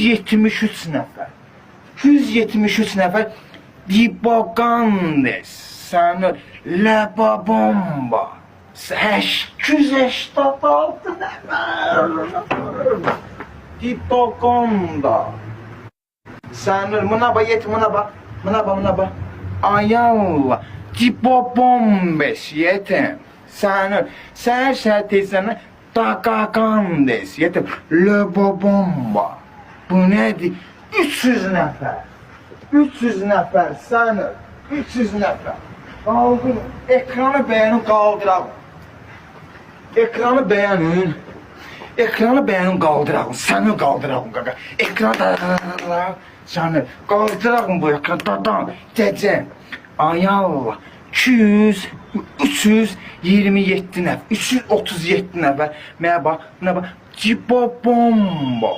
173 nəfər. 173 nəfər Dibogandes, səni Lebabomba, 886 nəfər. Dibogonda. Səni, buna bax, yet, buna bax. Buna bax. Ay Allah. Dibobombes, yetim. Səni, səhər tezlərinə Dagagandes, yetim. Lebabomba. Bu nədir? 300 nəfər. 300 nəfər, səni. 300 nəfər. Qaldır, ekranı bəyənin, qaldıraq. Ekranı bəyənin, qaldıraq. Səni qaldıraq, qaqa. Ekranı qaldıraq. Səni qaldıraq bu ekranı, dadan, cəcəm. Ay Allah. 200, 327 nəfər, 337 nəfər. Mənə bax, Cibobombo.